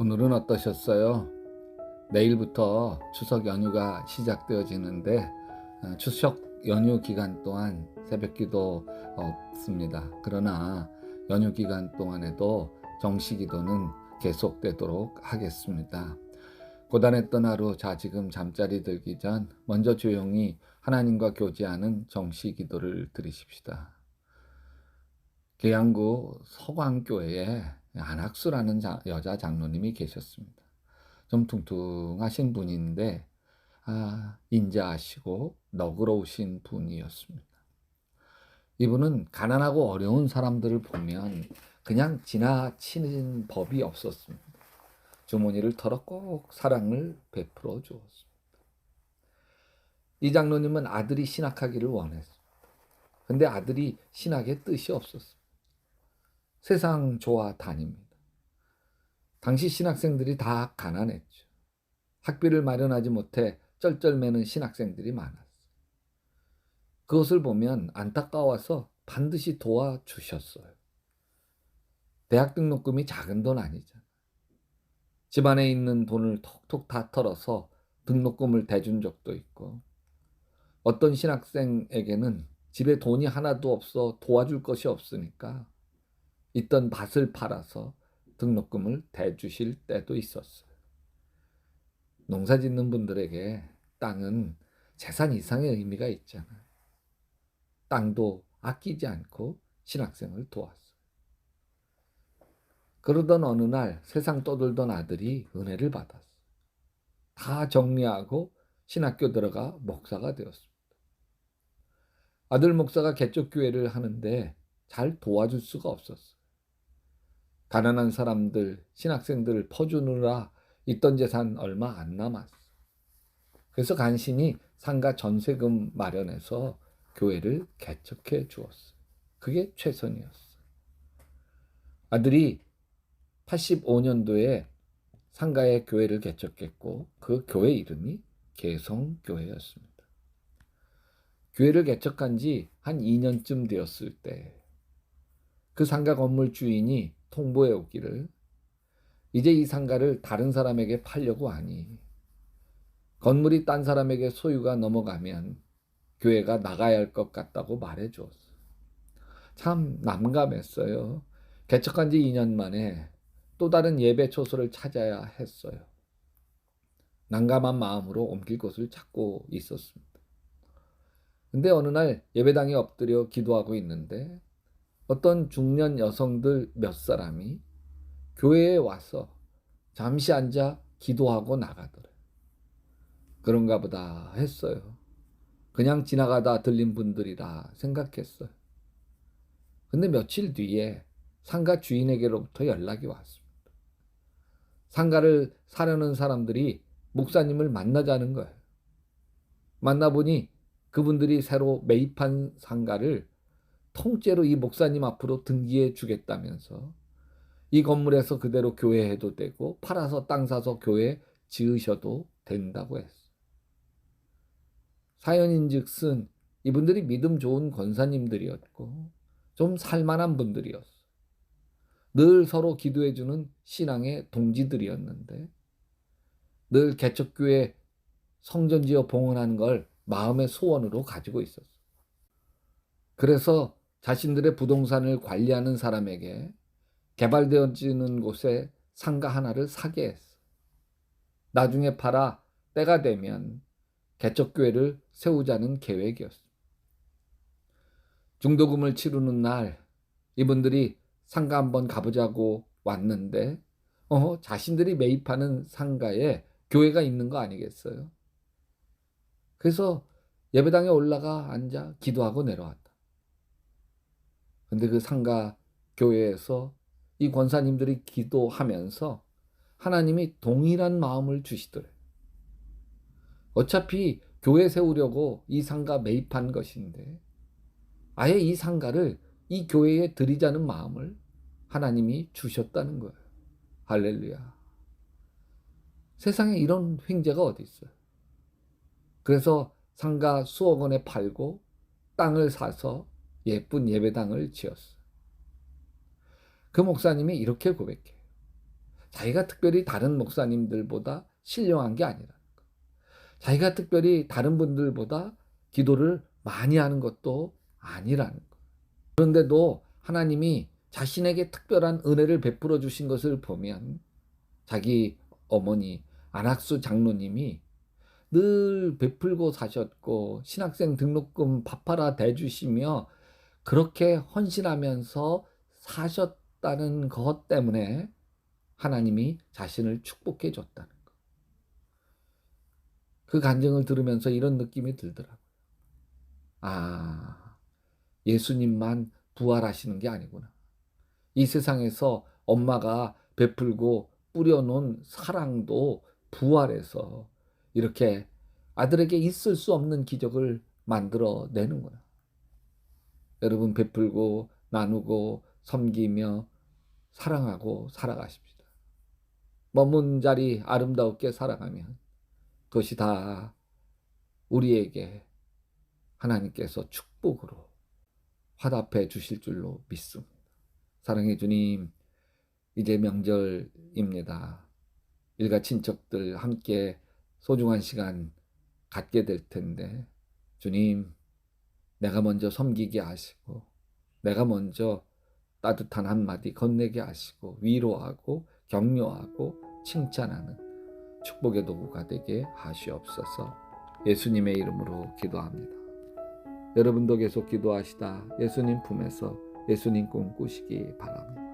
오늘은 어떠셨어요? 내일부터 추석 연휴가 시작되어지는데 추석 연휴 기간 동안 새벽기도 없습니다. 그러나 연휴 기간 동안에도 정시기도는 계속되도록 하겠습니다. 고단했던 하루, 지금 잠자리 들기 전 먼저 조용히 하나님과 교제하는 정시기도를 드리십시다. 계양구 서광교회에 안학수라는 여자 장로님이 계셨습니다. 좀 퉁퉁하신 분인데 인자하시고 너그러우신 분이었습니다. 이분은 가난하고 어려운 사람들을 보면 그냥 지나치는 법이 없었습니다. 주머니를 털어 꼭 사랑을 베풀어 주었습니다. 이 장로님은 아들이 신학하기를 원했습니다. 근데 아들이 신학에 뜻이 없었습니다. 세상 좋아 다닙니다. 당시 신학생들이 다 가난했죠. 학비를 마련하지 못해 쩔쩔매는 신학생들이 많았어요. 그것을 보면 안타까워서 반드시 도와주셨어요. 대학 등록금이 작은 돈 아니잖아요. 집안에 있는 돈을 톡톡 다 털어서 등록금을 대준 적도 있고, 어떤 신학생에게는 집에 돈이 하나도 없어 도와줄 것이 없으니까 있던 밭을 팔아서 등록금을 대주실 때도 있었어요. 농사 짓는 분들에게 땅은 재산 이상의 의미가 있잖아요. 땅도 아끼지 않고 신학생을 도왔어요. 그러던 어느 날 세상 떠돌던 아들이 은혜를 받았어요. 다 정리하고 신학교 들어가 목사가 되었습니다. 아들 목사가 개척교회를 하는데 잘 도와줄 수가 없었어요. 가난한 사람들, 신학생들을 퍼주느라 있던 재산 얼마 안 남았어. 그래서 간신히 상가 전세금 마련해서 교회를 개척해 주었어요. 그게 최선이었어요. 아들이 85년도에 상가에 교회를 개척했고 그 교회 이름이 개성교회였습니다. 교회를 개척한 지 한 2년쯤 되었을 때 그 상가 건물 주인이 통보해 오기를 이제 이 상가를 다른 사람에게 팔려고 하니 건물이 딴 사람에게 소유가 넘어가면 교회가 나가야 할 것 같다고 말해 주었어요. 참 난감했어요. 개척한 지 2년 만에 또 다른 예배 초소를 찾아야 했어요. 난감한 마음으로 옮길 곳을 찾고 있었습니다. 근데 어느 날 예배당에 엎드려 기도하고 있는데 어떤 중년 여성들 몇 사람이 교회에 와서 잠시 앉아 기도하고 나가더래요. 그런가 보다 했어요. 그냥 지나가다 들린 분들이라 생각했어요. 근데 며칠 뒤에 상가 주인에게로부터 연락이 왔습니다. 상가를 사려는 사람들이 목사님을 만나자는 거예요. 만나보니 그분들이 새로 매입한 상가를 통째로 이 목사님 앞으로 등기해 주겠다면서 이 건물에서 그대로 교회해도 되고 팔아서 땅 사서 교회 지으셔도 된다고 했어요. 사연인즉슨 이분들이 믿음 좋은 권사님들이었고 좀 살만한 분들이었어요. 늘 서로 기도해주는 신앙의 동지들이었는데 늘 개척교회 성전지어 봉헌하는 걸 마음의 소원으로 가지고 있었어요. 그래서 자신들의 부동산을 관리하는 사람에게 개발되어지는 곳에 상가 하나를 사게 했어. 나중에 팔아 때가 되면 개척교회를 세우자는 계획이었어. 중도금을 치르는 날 이분들이 상가 한번 가보자고 왔는데 자신들이 매입하는 상가에 교회가 있는 거 아니겠어요? 그래서 예배당에 올라가 앉아 기도하고 내려왔다. 근데 그 상가 교회에서 이 권사님들이 기도하면서 하나님이 동일한 마음을 주시더래요. 어차피 교회 세우려고 이 상가 매입한 것인데 아예 이 상가를 이 교회에 드리자는 마음을 하나님이 주셨다는 거예요. 할렐루야. 세상에 이런 횡재가 어디 있어요. 그래서 상가 수억 원에 팔고 땅을 사서 예쁜 예배당을 지었어요. 그 목사님이 이렇게 고백해요. 자기가 특별히 다른 목사님들보다 신령한 게 아니라는 거. 자기가 특별히 다른 분들보다 기도를 많이 하는 것도 아니라는 거. 그런데도 하나님이 자신에게 특별한 은혜를 베풀어 주신 것을 보면 자기 어머니 안학수 장로님이 늘 베풀고 사셨고 신학생 등록금 밥하라 대주시며 그렇게 헌신하면서 사셨다는 것 때문에 하나님이 자신을 축복해 줬다는 것. 그 간증을 들으면서 이런 느낌이 들더라고요. 아, 예수님만 부활하시는 게 아니구나. 이 세상에서 엄마가 베풀고 뿌려놓은 사랑도 부활해서 이렇게 아들에게 있을 수 없는 기적을 만들어내는구나. 여러분 베풀고 나누고 섬기며 사랑하고 살아가십시다. 머문 자리 아름답게 살아가면 그것이 다 우리에게 하나님께서 축복으로 화답해 주실 줄로 믿습니다. 사랑의 주님, 이제 명절입니다. 일가 친척들 함께 소중한 시간 갖게 될 텐데 주님, 내가 먼저 섬기게 하시고 내가 먼저 따뜻한 한마디 건네게 하시고 위로하고 격려하고 칭찬하는 축복의 도구가 되게 하시옵소서. 예수님의 이름으로 기도합니다. 여러분도 계속 기도하시다 예수님 품에서 예수님 꿈꾸시기 바랍니다.